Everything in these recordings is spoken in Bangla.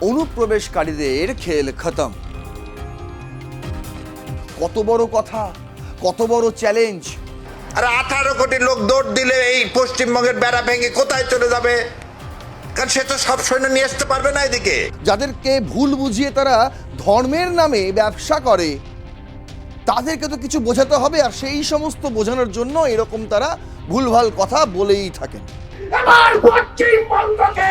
অনুপ্রবেশকারীদের খেল খতম। কত বড় কথা, কত বড় চ্যালেঞ্জ। আর 18 কোটি লোক দৌড় দিলে এই পশ্চিমবঙ্গের বেড়া ভেঙে কোথায় চলে যাবে? কারণ সে তো সব সৈন্য নিয়ে আসতে পারবে না এদিকে। যাদেরকে ভুল বুঝিয়ে তারা ধর্মের নামে ব্যবসা করে, তাদেরকে তো কিছু বোঝাতে হবে, আর সেই সমস্ত বোঝানোর জন্য এরকম তারা ভুলভাল কথা বলেই থাকেন। এবার পশ্চিমবঙ্গকে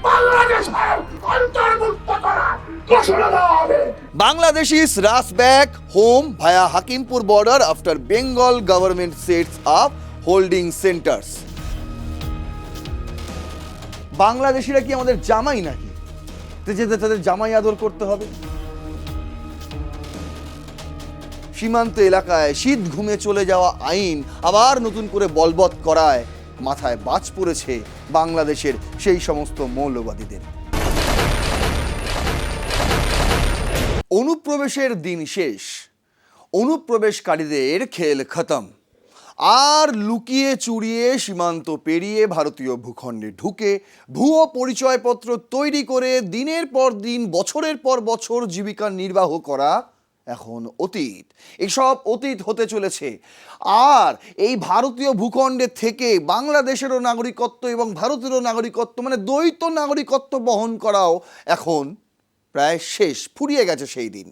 বাংলাদেশের অন্তর্ভুক্ত করার ঘোষণা দেওয়া হবে। Bangladeshis rush back home via Hakimpur border after Bengal government sets up holding centers. বাংলাদেশিরা কি আমাদের জামাই নাকি? তাদের জামাই আদর করতে হবে? সীমান্ত এলাকায় শীত ঘুমে চলে যাওয়া আইন আবার নতুন করে বলবৎ করায় মাথায় বাজ পড়েছে বাংলাদেশের সেই সমস্ত মৌলবাদীদের। অনুপ্রবেশের দিন শেষ, অনুপ্রবেশকারীদের খেল খতম। আর লুকিয়ে চুরিয়ে সীমান্ত পেরিয়ে ভারতীয় ভূখণ্ডে ঢুকে ভুয়ো পরিচয়পত্র তৈরি করে দিনের পর দিন, বছরের পর বছর জীবিকা নির্বাহ করা এখন অতীত। এসব অতীত হতে চলেছে। আর এই ভারতীয় ভূখণ্ডে থেকে বাংলাদেশেরও নাগরিকত্ব এবং ভারতেরও নাগরিকত্ব, মানে দ্বৈত নাগরিকত্ব বহন করাও এখন প্রায় শেষ, ফুরিয়ে গেছে সেই দিন।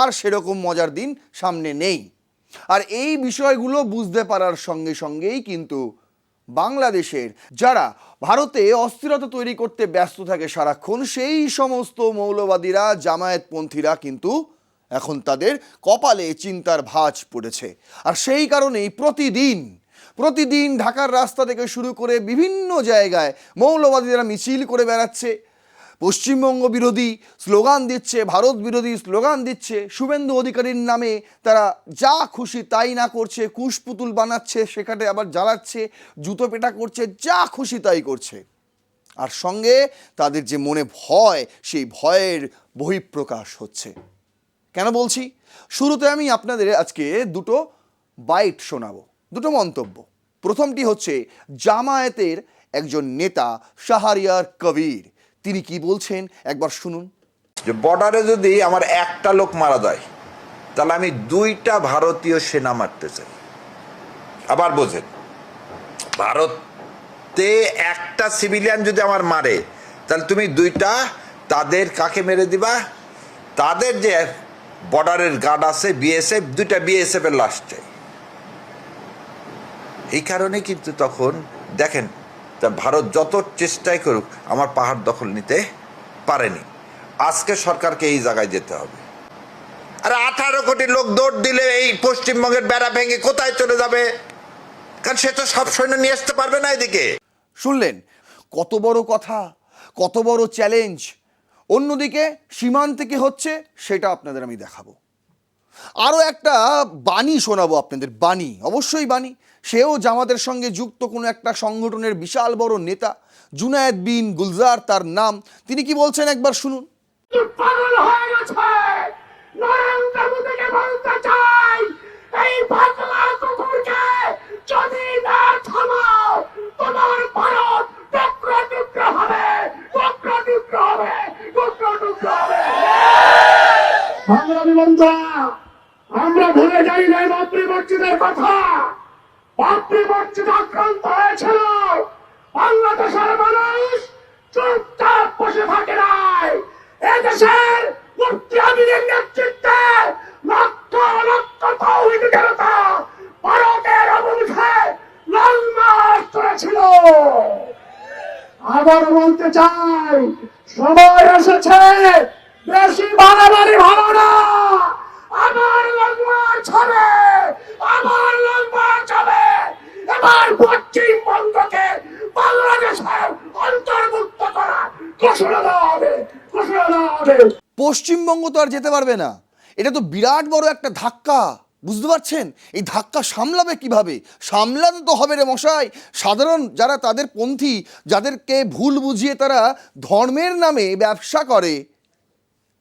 আর সেরকম মজার দিন সামনে নেই। আর এই বিষয়গুলো বুঝতে পারার সঙ্গে সঙ্গেই কিন্তু বাংলাদেশের যারা ভারতে অস্থিরতা তৈরি করতে ব্যস্ত থাকে সারাক্ষণ, সেই সমস্ত মৌলবাদীরা, জামায়াতপন্থীরা কিন্তু এখন তাদের কপালে চিন্তার ভাঁজ পড়েছে। আর সেই কারণেই প্রতিদিন ঢাকার রাস্তা থেকে শুরু করে বিভিন্ন জায়গায় মৌলবাদীরা মিছিল করে বেড়াচ্ছে, পশ্চিমবঙ্গ বিরোধী স্লোগান দিচ্ছে, ভারত বিরোধী স্লোগান দিচ্ছে। শুভেন্দু অধিকারীর নামে তারা যা খুশি তাই না করছে, কুশপুতুল বানাচ্ছে, সেখানে আবার জ্বালাচ্ছে, জুতো পেটা করছে, যা খুশি তাই করছে। আর সঙ্গে তাদের যে মনে ভয়, সেই ভয়ের বহিঃপ্রকাশ হচ্ছে। কেন বলছি? শুরুতে আমি আপনাদের আজকে দুটো বাইট শোনাবো, দুটো মন্তব্য। প্রথমটি হচ্ছে জামায়াতের একজন নেতা শাহরিয়ার কবির, তিনি কি বলছেন একবার শুনুন। যে বর্ডারে যদি আমার একটা লোক মারা যায়, তাহলে আমি 2টা ভারতীয় সেনা মারতে চাই। আবার বোঝেন, ভারতে একটা সিভিলিয়ান যদি আমার মারে, তাহলে তুমি 2টা তাদের কাকে মেরে দিবা? তাদের যে বর্ডারের গার্ড আছে বিএসএফ, 2টা বিএসএফ এর লাশ চাই। এই কারণে কিন্তু তখন দেখেন, তা ভারত যত চেষ্টাই করুক আমার পাহাড় দখল নিতে পারেনি। আজকে সরকারকে এই জায়গায় যেতে হবে। আর 18 কোটি লোক দৌড় দিলে এই পশ্চিমবঙ্গের বেড়া ভেঙে কোথায় চলে যাবে? কারণ সে তো সব সৈন্য নিয়ে আসতে পারবে না এদিকে। শুনলেন কত বড় কথা, কত বড় চ্যালেঞ্জ। অন্যদিকে সীমান্তে কি হচ্ছে সেটা আপনাদের আমি দেখাবো। আরও একটা বাণী শোনাবো আপনাদের, বাণী, অবশ্যই বাণী। সেও জামাতের সঙ্গে যুক্ত কোনো একটা সংগঠনের বিশাল বড় নেতা, জুনায়েদ বিন গুলজার তার নাম। তিনি কি বলছেন একবার শুনুন। পাগল হয়ে গেছে। নরেন্দ্র মোদীকে বলতে চাই, এই পাগলা কুকুরকে যদি না থামাও, তোমার ভারত টুকরো টুকরো হবে, টুকরো টুকরো হবে, টুকরো টুকরো হবে। বাংলা বন্ধা, আমরা ভুলে যাই না বাবরি মসজিদের কথা। বাবরি মসজিদ আক্রান্ত হয়েছিল, বাংলাদেশের মানুষ চুপচাপ বসে থাকে নাই। এদেশের মুফতি আমিনের নেতৃত্বে লক্ষ লক্ষ তাওহীদ জনতা ভারতের অবমুখে লং মার্চ করেছিল। আবার বলতে চাই, সময় এসেছে, বেশি বাড়াবাড়ি ভালো না। আবার লং মার্চ হবে, আবার লং মার্চ হবে। এবার পশ্চিমবঙ্গকে বাংলাদেশের অন্তর্ভুক্ত করার ঘোষণা দেওয়া হবে, ঘোষণা দেওয়া হবে। পশ্চিমবঙ্গ তো আর যেতে পারবে না। এটা তো বিরাট বড় একটা ধাক্কা, বুঝতে পারছেন? এই ধাক্কা সামলাবে কিভাবে? সামলাতে তো হবে রে মশাই। সাধারণ যারা তাদের পন্থী, যাদেরকে ভুল বুঝিয়ে তারা ধর্মের নামে ব্যবসা করে,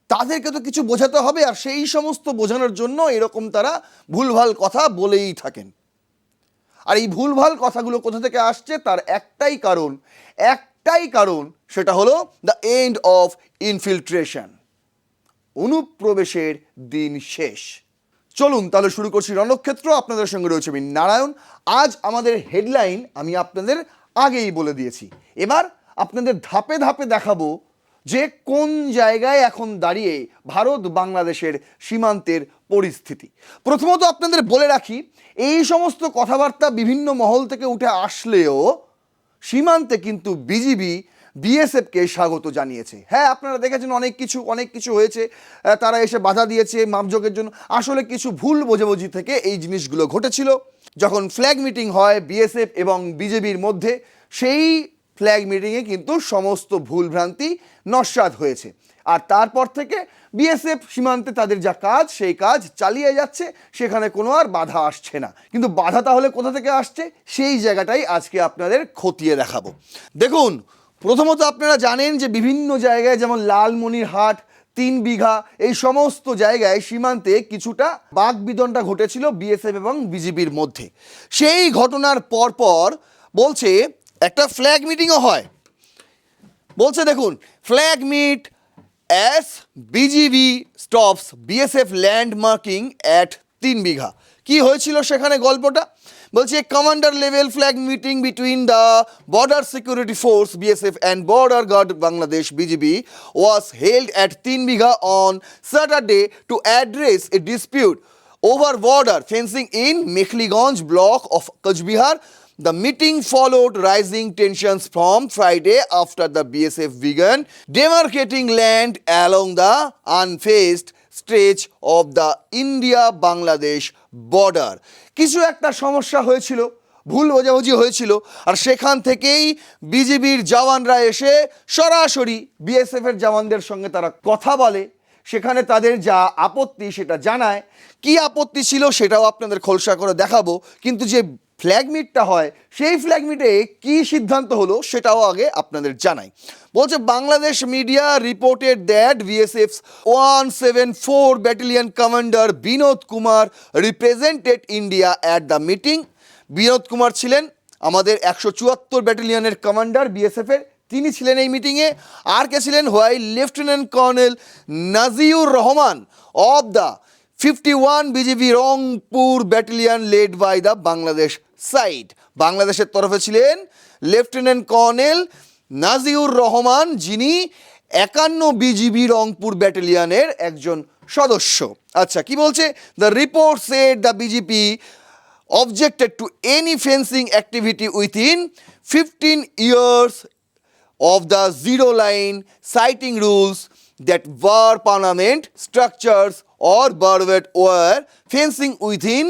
তাদেরকে তো কিছু বোঝাতে হবে। আর সেই সমস্ত বোঝানোর জন্য এরকম তারা ভুলভাল কথা বলেই থাকেন। আর এই ভুলভাল কথাগুলো কোথা থেকে আসছে তার একটাই কারণ, একটা একটাই কারণ, সেটা হলো দ্য এন্ড অফ ইনফিল্ট্রেশন, অনুপ্রবেশের দিন শেষ। চলুন তাহলে শুরু করছি রণক্ষেত্র। আপনাদের সঙ্গে রয়েছে আমি নারায়ণ। আজ আমাদের হেডলাইন আমি আপনাদের আগেই বলে দিয়েছি, এবার আপনাদের ধাপে ধাপে দেখাবো যে কোন জায়গায় এখন দাঁড়িয়ে ভারত বাংলাদেশের সীমান্তের পরিস্থিতি। প্রথমত আপনাদের বলে রাখি, এই সমস্ত কথাবার্তা বিভিন্ন মহল থেকে উঠে আসলেও সীমান্তে কিন্তু বিজিবি বিএসএফকে স্বাগত জানিয়েছে। হ্যাঁ, আপনারা দেখেছেন অনেক কিছু হয়েছে, তারা এসে বাধা দিয়েছে মাপজোকের জন্য। আসলে কিছু ভুল বোঝাবুঝি থেকে এই জিনিসগুলো ঘটেছিল। যখন ফ্ল্যাগ মিটিং হয় বিএসএফ এবং বিজেপির মধ্যে, সেই ফ্ল্যাগ মিটিংয়ে কিন্তু সমস্ত ভুলভ্রান্তি নস্যাৎ হয়েছে। আর তারপর থেকে বিএসএফ সীমান্তে তাদের যা কাজ, সেই কাজ চালিয়ে যাচ্ছে, সেখানে কোনো আর বাধা আসছে না। কিন্তু বাধা তাহলে কোথা থেকে আসছে, সেই জায়গাটাই আজকে আপনাদের খতিয়ে দেখাবো। দেখুন, প্রথমত আপনারা জানেন যে বিভিন্ন জায়গায়, যেমন লালমনিরহাট, 3 বিঘা, এই সমস্ত জায়গায় সীমান্তে কিছুটা বাকবিতণ্ডা ঘটেছিল বিএসএফ এবং বিজিবির মধ্যে। সেই ঘটনার পরপর বলছে একটা ফ্ল্যাগ মিটিংও হয়। বলছে দেখুন, flag meet as BGB stops BSF land marking at 3 Bigha. কি হয়েছিল সেখানে গল্পটা? বলছে commander level flag meeting between the border security force BSF and border guard Bangladesh BGB was held at 3 Bigha on Saturday to address a dispute over border fencing in Mekhliganj block of Kachbihar. The meeting followed rising tensions from Friday after the BSF began demarcating land along the unfenced stretch of the India-Bangladesh border. কিছু একটা সমস্যা হয়েছিল, ভুল বোঝাবুঝি হয়েছিল, আর সেখান থেকেই বিজিবির জওয়ানরা এসে সরাসরি বিএসএফের জওয়ানদের সঙ্গে তারা কথা বলে। সেখানে তাদের যা আপত্তি সেটা জানায়। কি আপত্তি ছিল সেটাও আপনাদের খোলসা করে দেখাবো, কিন্তু যে ফ্ল্যাগ মিটটা হয় সেই ফ্ল্যাগ মিটে কি সিদ্ধান্ত হলো সেটাও আগে আপনাদের জানাই। বলছে Bangladesh media reported that BSF 174 battalion commander Binod Kumar represented India at the meeting. Binod Kumar ছিলেন আমাদের 174 ব্যাটালিয়নের কমান্ডার বিএসএফের, তিনি ছিলেন এই মিটিংয়ে। আর কে ছিলেন? While lieutenant colonel Naziur Rahman of the 51 BGB Rangpur battalion led by the Bangladesh side. বাংলাদেশের তরফে ছিলেন লেফটেন্যান্ট কর্নেল নাজিউর রহমান, যিনি 51 বিজিবি রংপুর ব্যাটালিয়নের একজন সদস্য। আচ্ছা, কি বলছে? The report said the BJP objected to any fencing activity within 15 years of the zero line, citing rules that were permanent structures or barbed wire fencing within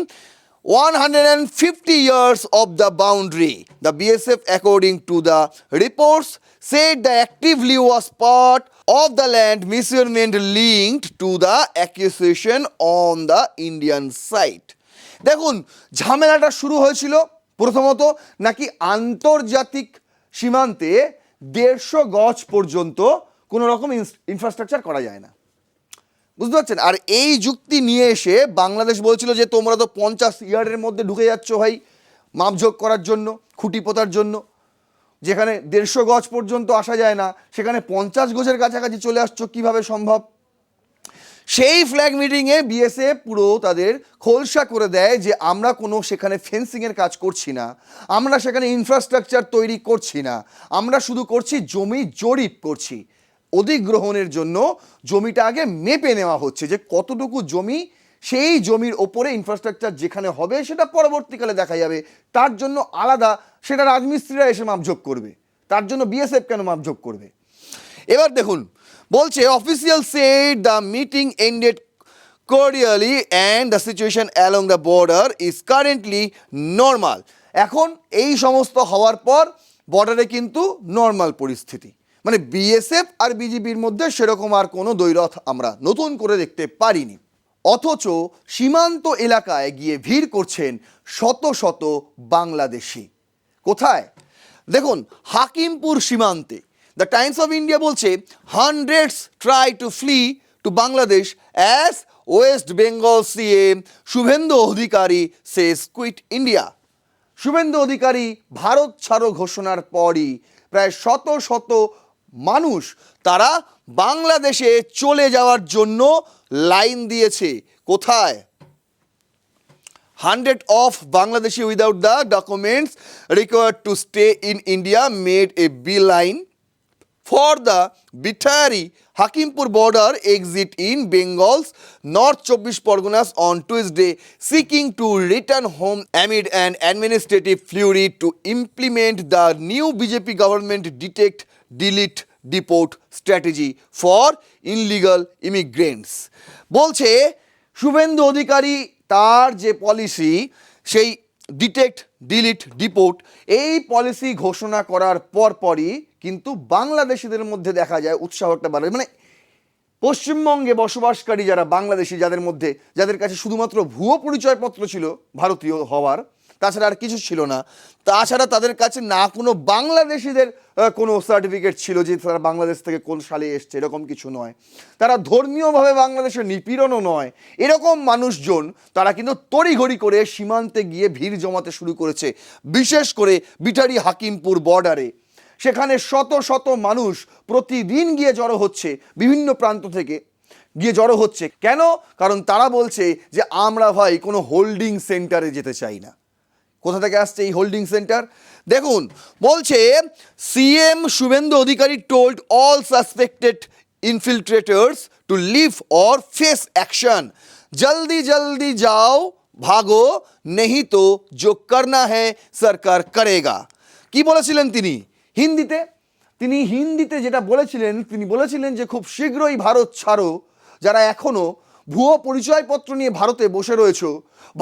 150 years of the boundary. The BSF, according to the reports, said the actively was part of the land measurement linked to the acquisition on the Indian side. দেখুন, ঝামেলাটা শুরু হয়েছিল প্রথমত নাকি আন্তর্জাতিক সীমান্তে 150 গজ পর্যন্ত কোনো রকম ইনফ্রাস্ট্রাকচার করা যায় না, বুঝতে পারছেন? আর এই যুক্তি নিয়ে এসে বাংলাদেশ বলছিল যে তোমরা তো 50 ইয়ার্ডের মধ্যে ঢুকে যাচ্ছ ভাই মাপঝোক করার জন্য, খুঁটি পোতার জন্য। যেখানে 150 গজ পর্যন্ত আসা যায় না, সেখানে 50 গজের কাছাকাছি চলে আসছো, কিভাবে সম্ভব? সেই ফ্ল্যাগ মিটিংয়ে বিএসএফ পুরো তাদের খোলসা করে দেয় যে আমরা কোনো সেখানে ফেন্সিংয়ের কাজ করছি না, আমরা সেখানে ইনফ্রাস্ট্রাকচার তৈরি করছি না, আমরা শুধু করছি জমি জরিপ করছি। অধিগ্রহণের জন্য জমিটা আগে মেপে নেওয়া হচ্ছে যে কতটুকু জমি, সেই জমির ওপরে ইনফ্রাস্ট্রাকচার যেখানে হবে সেটা পরবর্তীকালে দেখা যাবে। তার জন্য আলাদা সেটা রাজমিস্ত্রিরা এসে মাপঝোক করবে, তার জন্য বিএসএফ কেন মাপঝোক করবে? এবার দেখুন, বলছে official said the meeting ended cordially and the situation along the border is currently normal. এখন এই সমস্ত হওয়ার পর বর্ডারে কিন্তু নর্মাল পরিস্থিতি, মানে বিএসএফ আর বিজিবির মধ্যে সেরকম আর কোনো দ্বৈরথ আমরা নতুন করে দেখতে পারিনি। অথচ সীমান্ত এলাকায় গিয়ে ভিড় করছেন শত শত বাংলাদেশি। কোথায়? দেখুন, হাকিমপুর সীমান্তে। দ্য টাইমস অফ ইন্ডিয়া বলছে hundreds try to flee to Bangladesh as West Bengal CM Suvendu Adhikari says quit India. Suvendu Adhikari Bharat ছাড়ো ঘোষণার পরই প্রায় শত শত মানুষ তারা বাংলাদেশে চলে যাওয়ার জন্য লাইন দিয়েছে। কোথায়? 100 of Bangladeshi without the documents required to stay in India made a beeline for the Bitari Hakimpur border exit in Bengal's North Chobbish Parganas on Tuesday, seeking to return home amid an administrative flurry to implement the new BJP government detect, delete, deport strategy for illegal immigrants. বলছে শুভেন্দু অধিকারী তার যে পলিসি, সেই ডিটেক্ট, ডিলিট, ডিপোর্ট, এই পলিসি ঘোষণা করার পরপরই কিন্তু বাংলাদেশিদের মধ্যে দেখা যায় উৎসাহটা বাড়ে। মানে পশ্চিমবঙ্গে বসবাসকারী যারা বাংলাদেশি, যাদের কাছে শুধুমাত্র ভুয়ো পরিচয়পত্র ছিল ভারতীয় হওয়ার, তাছাড়া আর কিছু ছিল না, তাছাড়া তাদের কাছে না কোনো বাংলাদেশিদের কোনো সার্টিফিকেট ছিল যে তারা বাংলাদেশ থেকে কোন সালে এসছে, এরকম কিছু নয়, তারা ধর্মীয়ভাবে বাংলাদেশের নিপীড়নও নয়, এরকম মানুষজন তারা কিন্তু তড়িঘড়ি করে সীমান্তে গিয়ে ভিড় জমাতে শুরু করেছে, বিশেষ করে বিটারি হাকিমপুর বর্ডারে। সেখানে শত শত মানুষ প্রতিদিন গিয়ে জড়ো হচ্ছে, বিভিন্ন প্রান্ত থেকে গিয়ে জড়ো হচ্ছে। কেন? কারণ তারা বলছে যে আমরা ভাই কোনো হোল্ডিং সেন্টারে যেতে চাই না। কোথা থেকে আসছে এই হোল্ডিং সেন্টার? দেখুন, বলছে CM Suvendu Adhikari told all suspected infiltrators to leave or face action, জলদি জলদি যাও ভাগো, নেহি তো জো করনা হ্যায় সরকার করেগা। কি বলেছিলেন তিনি হিন্দিতে? তিনি হিন্দিতে যেটা বলেছিলেন, তিনি বলেছিলেন যে খুব শীঘ্রই ভারত ছাড়ো, যারা এখনও ভুয়ো পরিচয়পত্র নিয়ে ভারতে বসে রয়েছো,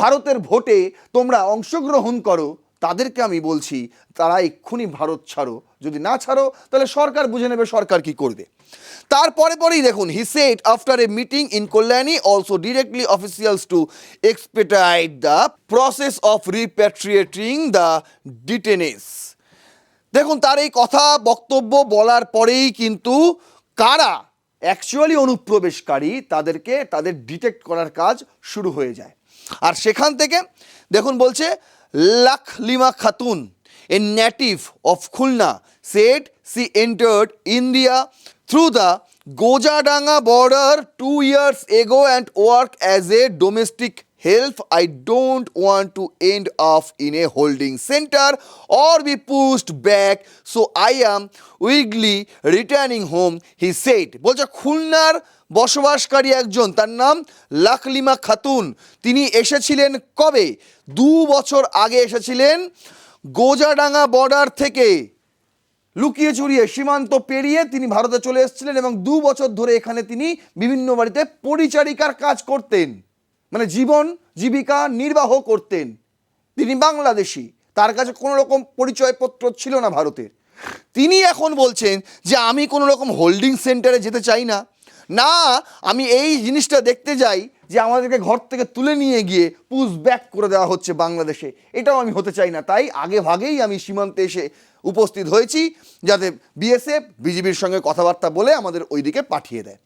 ভারতের ভোটে তোমরা অংশগ্রহণ করো, তাদেরকে আমি বলছি তারা এক্ষুনি ভারত ছাড়ো, যদি না ছাড়ো তাহলে সরকার বুঝে নেবে সরকার কি করবে। তারপরেই দেখুন, he said after a meeting in Kalyani also directly officials to expedite the process of repatriating the detainees. দেখুন, তার এই কথা বক্তব্য বলার পরেই কিন্তু কারা অ্যাকচুয়ালি অনুপ্রবেশকারী তাদেরকে তাদের ডিটেক্ট করার কাজ শুরু হয়ে যায়। আর সেখান থেকে দেখুন বলছে Lakhlima Khatun, a native of Khulna, said she entered India through the Gojadanga border 2 years ago and work as a domestic help. I don't want to end up in a holding center or be pushed back, so I am weakly returning home, he said. বলছে খুলনার বসবাসকারী একজন, তার নাম লাখলিমা খাতুন, তিনি এসেছিলেন কবে? 2 বছর আগে এসেছিলেন গোজাডাঙ্গা বর্ডার থেকে, লুকিয়ে চুরিয়ে সীমান্ত পেরিয়ে তিনি ভারতে চলে এসেছিলেন এবং 2 বছর ধরে এখানে তিনি বিভিন্ন বাড়িতে পরিচারিকার কাজ করতেন, মানে জীবন জীবিকা নির্বাহ করতেন। তিনি বাংলাদেশি, তার কাছে কোনো রকম পরিচয়পত্র ছিল না ভারতের। তিনি এখন বলছেন যে আমি কোনো রকম হোল্ডিং সেন্টারে যেতে চাই না, না আমি এই জিনিসটা দেখতে যাই যে আমাদেরকে ঘর থেকে তুলে নিয়ে গিয়ে পুশ ব্যাক করে দেওয়া হচ্ছে বাংলাদেশে, এটাও আমি হতে চাই না। তাই আগে ভাগেই আমি সীমান্তে এসে উপস্থিত হয়েছি যাতে বিএসএফ বিজিবির সঙ্গে কথাবার্তা বলে আমাদের ওইদিকে পাঠিয়ে দেয়।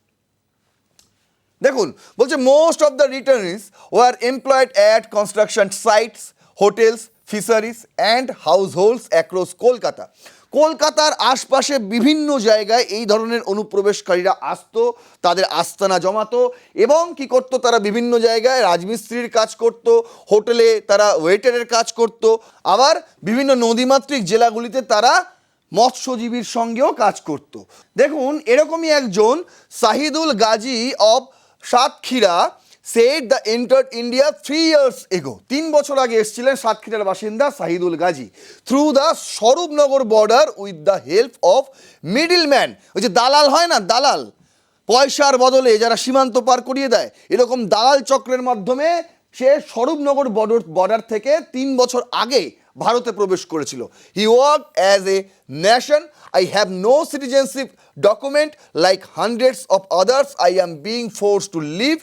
দেখুন, বলছে most of the returnees were employed at construction sites, hotels, fisheries and households across Kolkata. কলকাতার আশপাশে বিভিন্ন জায়গায় এই ধরনের অনুপ্রবেশকারীরা আসতো, তাদের আস্তানা জমাতো এবং কি করতো, তারা বিভিন্ন জায়গায় রাজমিস্ত্রির কাজ করত, হোটেলে তারা ওয়েটারের কাজ করত, আবার বিভিন্ন নদীমাতৃক জেলাগুলিতে তারা মৎস্যজীবীর সঙ্গেও কাজ করত। দেখুন, এরকমই একজন Shahidul Gazi of Satkhira said the entered India 3 years ago. 3 বছর আগে এসেছিলেন সাতক্ষীরার বাসিন্দা Shahidul Gazi through the Swarupnagar border with the help of middle man. ওই যে দালাল হয় না, দালাল, পয়সার বদলে যারা সীমান্ত পার করিয়ে দেয়, এরকম দালাল চক্রের মাধ্যমে সে স্বরূপনগর বর্ডার থেকে 3 বছর আগে ভারতে প্রবেশ করেছিল। He work as a nation, I have no citizenship document like hundreds of others. I am being forced to leave,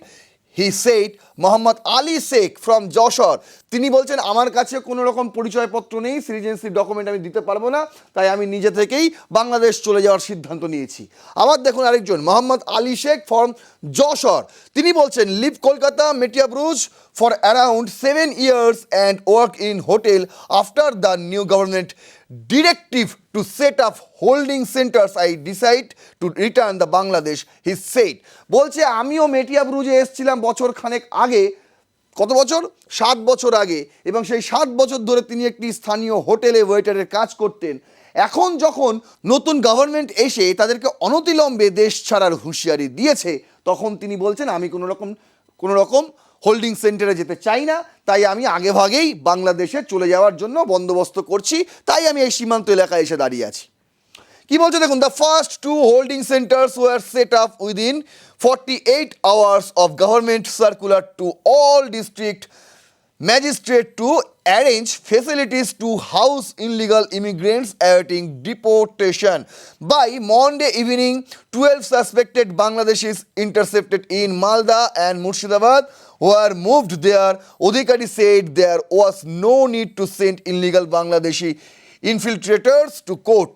he said. Mohammad Ali Sheikh from Jessore, তিনি বলছেন আমার কাছে কোনো রকম পরিচয়পত্র নেই, সিটিজেনশিপ ডকুমেন্ট আমি দিতে পারবো না, তাই আমি নিজে থেকেই বাংলাদেশ চলে যাওয়ার সিদ্ধান্ত নিয়েছি। আবার দেখুন আরেকজন মোহাম্মদ আলী শেখ ফ্রম যশোর, তিনি বলছেন live Kolkata Metiabruz for around 7 years and work in hotel after the new government directive to set up holding centers, I decide to return the Bangladesh, he said. বলছে আমিও মেটিয়াবুরুজে এসেছিলাম বছর খানেক আগে, কত বছর, 7 বছর আগে, এবং সেই 7 বছর ধরে তিনি একটি স্থানীয় হোটেলে ওয়েটারের কাজ করতেন। এখন যখন নতুন গভর্নমেন্ট এসে তাদেরকে অনতিবিলম্বে দেশ ছাড়ার হুঁশিয়ারি দিয়েছে, তখন তিনি বলছেন আমি কোনো রকম হোল্ডিং সেন্টারে যেতে চাই না, তাই আমি আগেভাগেই বাংলাদেশে চলে যাওয়ার জন্য বন্দোবস্ত করছি, তাই আমি এই সীমান্ত এলাকায় এসে দাঁড়িয়ে আছি। কি বলছে দেখুন, the first 2 holding centres were set up within 48 hours of government circular to all district magistrate to arrange facilities to house illegal immigrants awaiting deportation. By Monday evening, 12 suspected Bangladeshis intercepted in Malda and Murshidabad were moved there. Odhikari said there was no need to send illegal Bangladeshi infiltrators to court.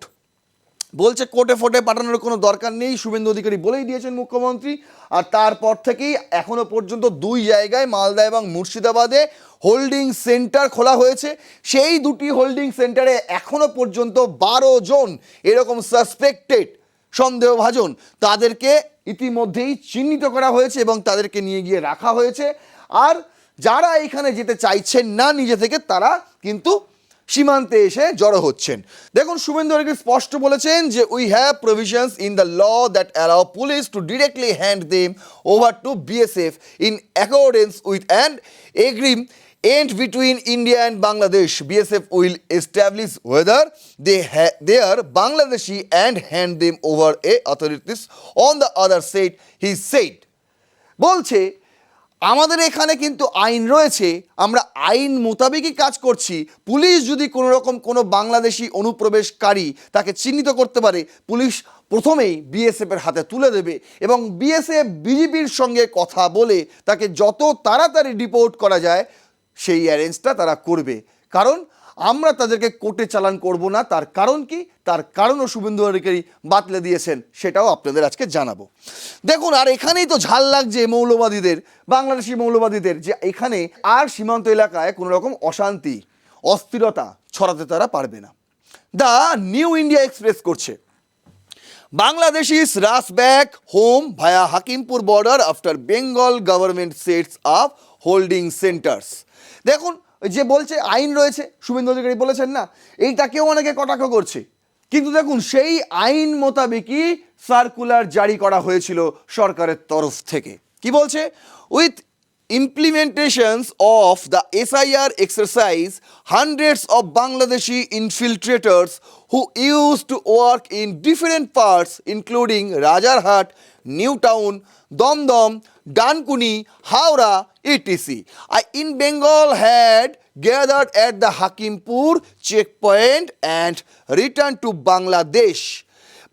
বলছে কোর্টে ফোটে পাঠানোর কোনো দরকার নেই, শুভেন্দু অধিকারী বলেই দিয়েছেন মুখ্যমন্ত্রী। আর তারপর থেকেই এখনো পর্যন্ত 2 জায়গায় মালদা এবং মুর্শিদাবাদে হোল্ডিং সেন্টার খোলা হয়েছে। সেই 2টি হোল্ডিং সেন্টারে এখনো পর্যন্ত 12 জন এরকম সাসপেক্টেড সন্দেহভাজন তাদেরকে ইতিমধ্যেই চিহ্নিত করা হয়েছে এবং তাদেরকে নিয়ে গিয়ে রাখা হয়েছে। আর যারা এখানে যেতে চাইছেন না নিজে থেকে, তারা কিন্তু সীমান্তে এসে জড়ো হচ্ছেন। দেখুন শুভেন্দু অধিকারী স্পষ্ট বলেছেন যে we have provisions in the law that allow police to directly hand them over to BSF in accordance with an agreement between India and Bangladesh. BSF will establish whether they are Bangladeshi and hand them over a authorities on the other side, he said. বলছে আমাদের এখানে কিন্তু আইন রয়েছে, আমরা আইন মোতাবেকই কাজ করছি। পুলিশ যদি কোনো রকম কোনো বাংলাদেশি অনুপ্রবেশকারী তাকে চিহ্নিত করতে পারে, পুলিশ প্রথমেই বিএসএফের হাতে তুলে দেবে এবং বিএসএফ বিজেপির সঙ্গে কথা বলে তাকে যত তাড়াতাড়ি ডিপোর্ট করা যায় সেই অ্যারেঞ্জটা তারা করবে। কারণ আমরা তাদেরকে কোর্টে চালান করব না। তার কারণ কি? তার কারণও শুভেন্দু অধিকারী বাতলে দিয়েছেন, সেটাও আপনাদের আজকে জানাবো। দেখুন, আর এখানেই তো ঝাল লাগছে মৌলবাদীদের, বাংলাদেশি মৌলবাদীদের, যে এখানে আর সীমান্ত এলাকায় কোনো রকম অশান্তি অস্থিরতা ছড়াতে তারা পারবে না। দ্য নিউ ইন্ডিয়া এক্সপ্রেস করছে, Bangladeshis rush back home via Hakimpur border after Bengal government sets up holding centers. দেখুন, যে বলছে আইন রয়েছে, শুভেন্দু অধিকারী বলেছেন না, এইটাকেও অনেকে কটাক্ষ করছে, কিন্তু দেখুন সেই আইন মোতাবেকই সার্কুলার জারি করা হয়েছিল সরকারের তরফ থেকে। কি বলছে? With implementations of the SIR exercise, hundreds of Bangladeshi infiltrators who used to work in different parts including Rajarhat, New Town, Domdom, Dankuni, Howrah, etc. In Bengal had gathered at the Hakimpur checkpoint and returned to Bangladesh.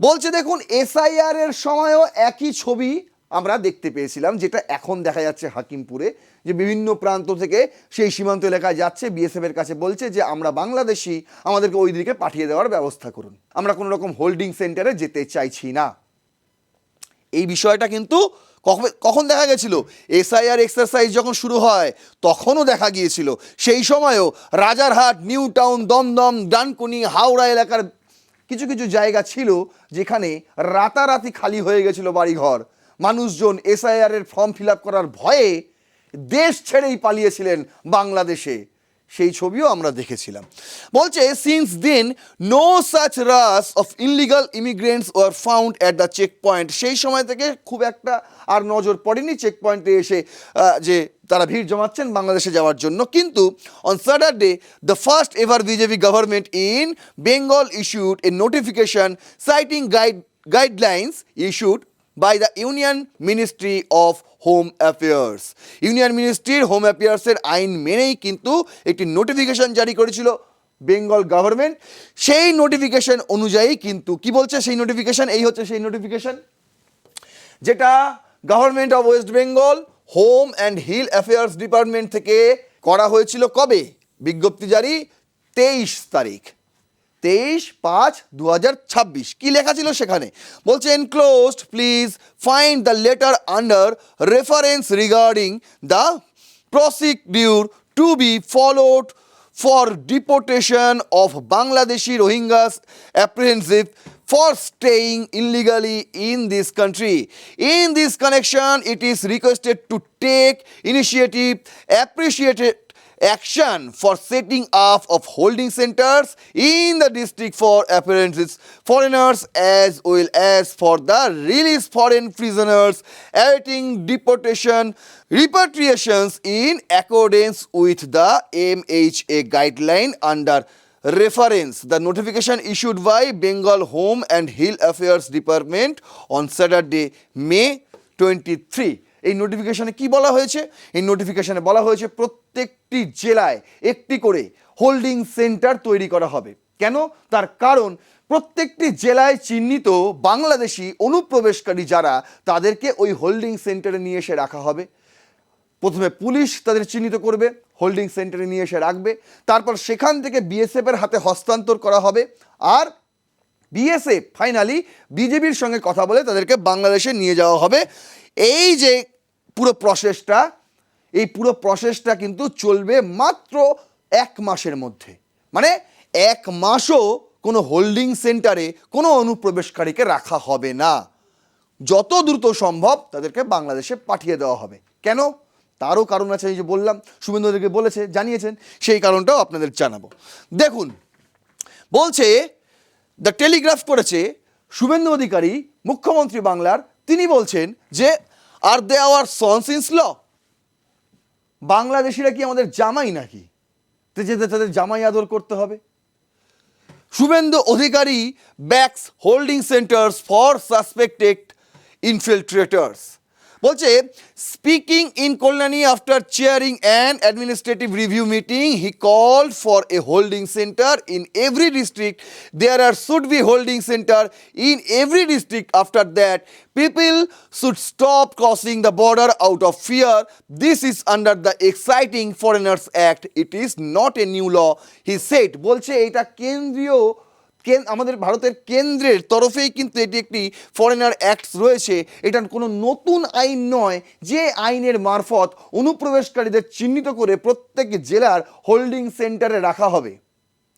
বলছে দেখুন, SIR এর সময়ও একই ছবি আমরা দেখতে পেয়েছিলাম, যেটা এখন দেখা যাচ্ছে হাকিমপুরে, যে বিভিন্ন প্রান্ত থেকে সেই সীমান্ত এলাকায় যাচ্ছে, বিএসএফ এর কাছে বলছে যে আমরা বাংলাদেশি, আমাদেরকে ওই দিকে পাঠিয়ে দেওয়ার ব্যবস্থা করুন, আমরা কোনো রকম হোল্ডিং সেন্টারে যেতে চাইছি না। এই বিষয়টা কিন্তু কখন দেখা গেছিল? এসআইআর এক্সারসাইজ যখন শুরু হয় তখনও দেখা গিয়েছিল। সেই সময়ও রাজারহাট, নিউ টাউন, দমদম, ডানকুনি, হাওড়া এলাকার কিছু কিছু জায়গা ছিল যেখানে রাতারাতি খালি হয়ে গেছিল বাড়িঘর। মানুষজন এসআইআর এর ফর্ম ফিল আপ করার ভয়ে দেশ ছেড়েই পালিয়েছিলেন বাংলাদেশে, সেই ছবিও আমরা দেখেছিলাম। বলছে since then no such rush of illegal immigrants were found at the check point. সেই সময় থেকে খুব একটা আর নজর পড়েনি চেক পয়েন্টে এসে যে তারা ভিড় জমাচ্ছেন বাংলাদেশে যাওয়ার জন্য। কিন্তু on Saturday the first ever BJP government in Bengal issued a notification citing guidelines issued by the Union Ministry of home affairs. Union মিনিস্ট্রির হোম অ্যাফেয়ার্সের আইন মেনেই কিন্তু একটি নোটিফিকেশন জারি করেছিল বেঙ্গল গভর্নমেন্ট। সেই নোটিফিকেশন অনুযায়ী কিন্তু কি বলছে সেই নোটিফিকেশন, এই হচ্ছে সেই নোটিফিকেশন যেটা government of West Bengal home and hill affairs department থেকে করা হয়েছিল। কবে? বিজ্ঞপ্তি জারি 23 তারিখ, 23/5/2026। কি লেখা ছিল সেখানে? বলছে enclosed please find the letter under reference regarding the procedure two be followed for deportation of Bangladeshi Rohingyas apprehensive for staying illegally in this country. In this connection, it is requested to take initiative, appreciated action for setting up of holding centers in the district for apprehensive foreigners as well as for the release foreign prisoners awaiting deportation repatriations in accordance with the MHA guideline under reference. The notification issued by Bengal Home and Hill Affairs Department on Saturday, May 23. এই নোটিফিকেশনে কি বলা হয়েছে? এই নোটিফিকেশনে বলা হয়েছে প্রত্যেকটি জেলায় একটি করে হোল্ডিং সেন্টার তৈরি করা হবে। কেন? তার কারণ প্রত্যেকটি জেলায় চিহ্নিত বাংলাদেশি অনুপ্রবেশকারী যারা তাদেরকে ওই হোল্ডিং সেন্টারে নিয়ে এসে রাখা হবে। প্রথমে পুলিশ তাদের চিহ্নিত করবে, হোল্ডিং সেন্টারে নিয়ে এসে রাখবে, তারপর সেখান থেকে বিএসএফের হাতে হস্তান্তর করা হবে, আর বিএসএফ ফাইনালি বিজেপির সঙ্গে কথা বলে তাদেরকে বাংলাদেশে নিয়ে যাওয়া হবে। এই যে পুরো প্রসেসটা, এই পুরো প্রসেসটা কিন্তু চলবে মাত্র 1 মাসের মধ্যে। মানে 1 মাসও কোনো হোল্ডিং সেন্টারে কোনো অনুপ্রবেশকারীকে রাখা হবে না। যত দ্রুত সম্ভব তাদেরকে বাংলাদেশে পাঠিয়ে দেওয়া হবে। কেন? তারও কারণ আছে, এই যে বললাম, শুভেন্দু অধিকারী বলেছে, জানিয়েছেন, সেই কারণটাও আপনাদের জানাবো। দেখুন, বলছে, দ্য টেলিগ্রাফ করেছে শুভেন্দু অধিকারী মুখ্যমন্ত্রী বাংলার, তিনি বলছেন যে আর দে আওয়ার সন্স ইন ল, বাংলাদেশিরা কি আমাদের জামাই নাকি যে তাদের জামাই আদর করতে হবে? Suvendu Adhikari backs holding centres for suspected infiltrators. বলছে, speaking in Kalyani after chairing an administrative review meeting he called for a holding centre in every district. There are should be holding centre in every district. After that people should stop crossing the border out of fear. This is under the Exciting Foreigners Act. It is not a new law, he said. বলছে এটা কেন্দ্রীয় আমাদের ভারতের কেন্দ্রের তরফেই কিন্তু এটি একটি ফরেনার অ্যাক্ট রয়েছে। এটা কোনো নতুন আইন নয় যে আইনের মারফত অনুপ্রবেশকারীদের চিহ্নিত করে প্রত্যেক জেলার হোল্ডিং সেন্টারে রাখা হবে।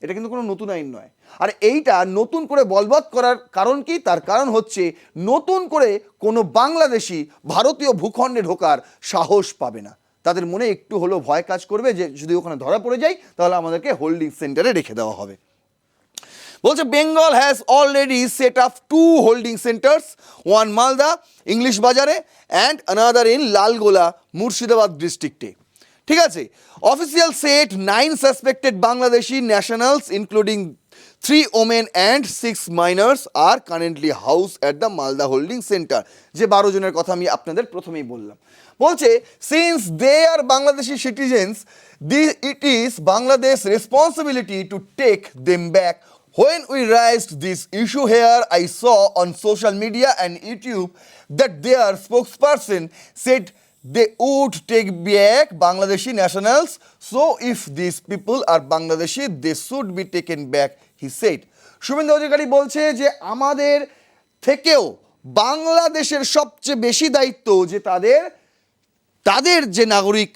এটা কিন্তু কোনো নতুন আইন নয়। আর এইটা নতুন করে বলবৎ করার কারণ কি? তার কারণ হচ্ছে নতুন করে কোনো বাংলাদেশি ভারতীয় ভূখণ্ডে ঢোকার সাহস পাবে না। তাদের মনে একটু হলেও ভয় কাজ করবে যে যদি ওখানে ধরা পড়ে যায় তাহলে আমাদেরকে হোল্ডিং সেন্টারে রেখে দেওয়া হবে। বলছে, Bengal has already set up 2 holding centres, one Malda English বাজারে and another in Lalgola Murshidabad ডিস্ট্রিক্টে। ঠিক আছে, official set 9 suspected Bangladeshi nationals including 3 women and 6 minors are currently housed at the Malda Holding Center. যে 12 জনের কথা আমি আপনাদের প্রথমেই বললাম। বলছে, since they are Bangladeshi citizens, it is Bangladesh's responsibility to take them back. When we raised this issue here, I saw on social media and YouTube that their spokesperson said they would take back Bangladeshi nationals. So if these people are Bangladeshi, they should be taken back, he said. Suvendu Adhikari বলছে যে আমাদের থেকেও বাংলাদেশের সবচেয়ে বেশি দায়িত্ব যে তাদের যে নাগরিক,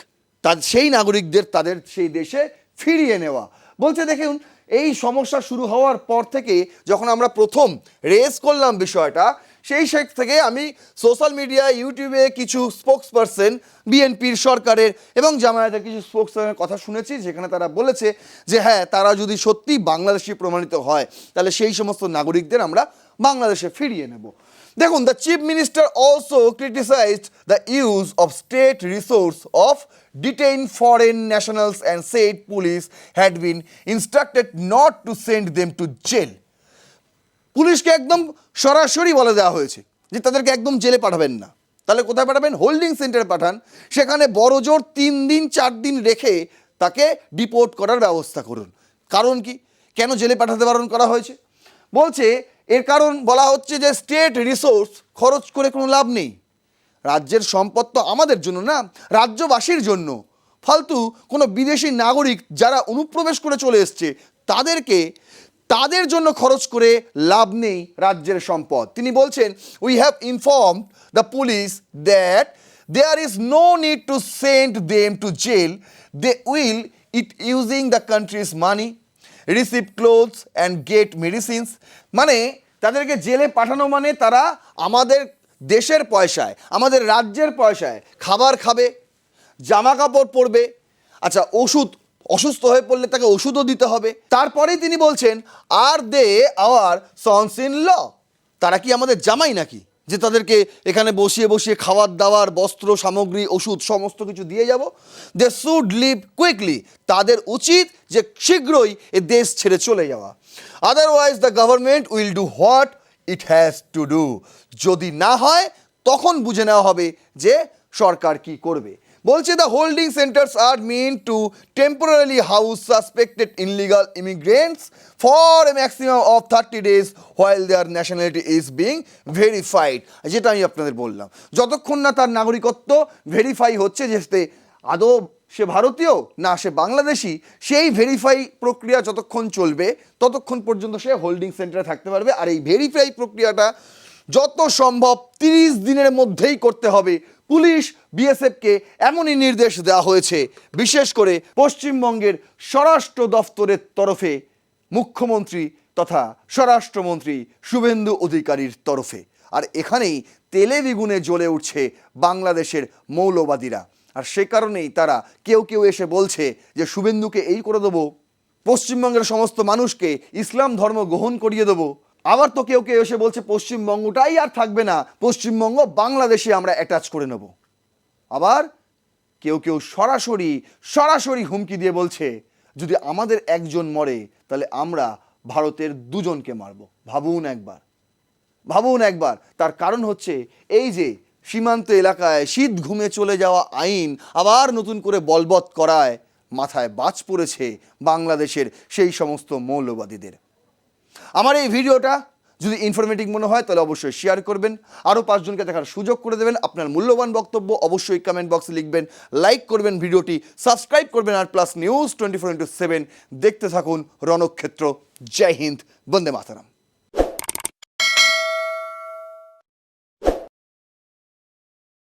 সেই নাগরিকদের তাদের সেই দেশে ফিরিয়ে নেওয়া। বলছে, দেখুন, এই সমস্যা শুরু হওয়ার পর থেকে যখন আমরা প্রথম রেজ করলাম বিষয়টা, সেই থেকে আমি সোশ্যাল মিডিয়া, ইউটিউবে কিছু স্পোকসপারসন বিএনপির, সরকারের এবং জামায়াতের কিছু স্পোকসপারসনের কথা শুনেছি, যেখানে তারা বলেছে যে হ্যাঁ, তারা যদি সত্যি বাংলাদেশি প্রমাণিত হয় তাহলে সেই সমস্ত নাগরিকদের আমরা বাংলাদেশে ফিরিয়ে নেব। দেখুন, the chief minister also criticised the use of state resource of detained foreign nationals and said police had been instructed not to send them to jail. পুলিশকে একদম সরাসরি বলে দেওয়া হয়েছে যে তাদেরকে একদম জেলে পাঠাবেন না। তাহলে কোথায় পাঠাবেন? হোল্ডিং সেন্টারে পাঠান, সেখানে বড়জোর 3 দিন 4 দিন রেখে তাকে ডিপোর্ট করার ব্যবস্থা করুন। কারণ কি? কেন জেলে পাঠাতে বারণ করা হয়েছে? বলছে, এর কারণ বলা হচ্ছে যে স্টেট রিসোর্স খরচ করে কোনো লাভ নেই। রাজ্যের সম্পদ তো আমাদের জন্য না, রাজ্যবাসীর জন্য। ফালতু কোনো বিদেশি নাগরিক যারা অনুপ্রবেশ করে চলে এসছে তাদের জন্য খরচ করে লাভ নেই রাজ্যের সম্পদ। তিনি বলছেন, we have informed the police that there is no need to send them to jail, they will eat using the country's money, receive clothes and get medicines. মানে তাদেরকে জেলে পাঠানো মানে তারা আমাদের দেশের পয়সায়, আমাদের রাজ্যের পয়সায় খাবার খাবে, জামা কাপড় পরবে, আচ্ছা ওষুধ, অসুস্থ হয়ে পড়লে তাকে ওষুধও দিতে হবে। তারপরেই তিনি বলছেন, আর দে আওয়ার সন্স ইন ল, তারা কি আমাদের জামাই নাকি যে তাদেরকে এখানে বসিয়ে বসিয়ে খাবার দাবার, বস্ত্র সামগ্রী, ওষুধ সমস্ত কিছু দিয়ে যাব? দে শুড লিভ কুইকলি, তাদের উচিত যে শীঘ্রই এ দেশ ছেড়ে চলে যাওয়া। Otherwise the government will do what it has to do, যদি না হয় তখন বুঝে নেওয়া হবে যে সরকার কি করবে। বলছে the holding centres are mean to temporarily house suspected illegal immigrants for a maximum of 30 days while their nationality is being verified. যেটা আমি আপনাদের বললাম, যতক্ষণ না তার নাগরিকত্ব ভেরিফাই হচ্ছে যে সে আদৌ সে ভারতীয় না সে বাংলাদেশি, সেই ভেরিফাই প্রক্রিয়া যতক্ষণ চলবে ততক্ষণ পর্যন্ত সে হোল্ডিং সেন্টারে থাকতে পারবে। আর এই ভেরিফাই প্রক্রিয়াটা যত সম্ভব 30 দিনের মধ্যেই করতে হবে। পুলিশ বিএসএফকে এমনই নির্দেশ দেওয়া হয়েছে, বিশেষ করে পশ্চিমবঙ্গের স্বরাষ্ট্র দফতরের তরফে মুখ্যমন্ত্রী তথা স্বরাষ্ট্রমন্ত্রী শুভেন্দু অধিকারীর তরফে। আর এখানেই তেলে বিগুনে জ্বলে উঠছে বাংলাদেশের মৌলবাদীরা। আর সে কারণেই তারা কেউ কেউ এসে বলছে যে শুভেন্দুকে এই করে দেবো, পশ্চিমবঙ্গের সমস্ত মানুষকে ইসলাম ধর্ম গ্রহণ করিয়ে দেবো। আবার তো কেউ কেউ এসে বলছে পশ্চিমবঙ্গটাই আর থাকবে না, পশ্চিমবঙ্গ বাংলাদেশে আমরা অ্যাটাচ করে নেব। আবার কেউ কেউ সরাসরি হুমকি দিয়ে বলছে যদি আমাদের একজন মরে তাহলে আমরা ভারতের দুজনকে মারব। ভাবুন একবার। তার কারণ হচ্ছে এই যে সীমান্ত এলাকায় শীত ঘুমে চলে যাওয়া আইন আবার নতুন করে বলবৎ করায় মাথায় বাজ পড়েছে বাংলাদেশের সেই সমস্ত মৌলবাদীদের। আমার এই ভিডিওটা যদি ইনফরমেটিভ মনে হয় তাহলে অবশ্যই শেয়ার করবেন, আরও 5 জনকে দেখার সুযোগ করে দেবেন। আপনার মূল্যবান বক্তব্য অবশ্যই কমেন্ট বক্সে লিখবেন, লাইক করবেন ভিডিওটি, সাবস্ক্রাইব করবেন। আর প্লাস নিউজ 24x7 দেখতে থাকুন রণক্ষেত্র। জয় হিন্দ, বন্দে মাতরম।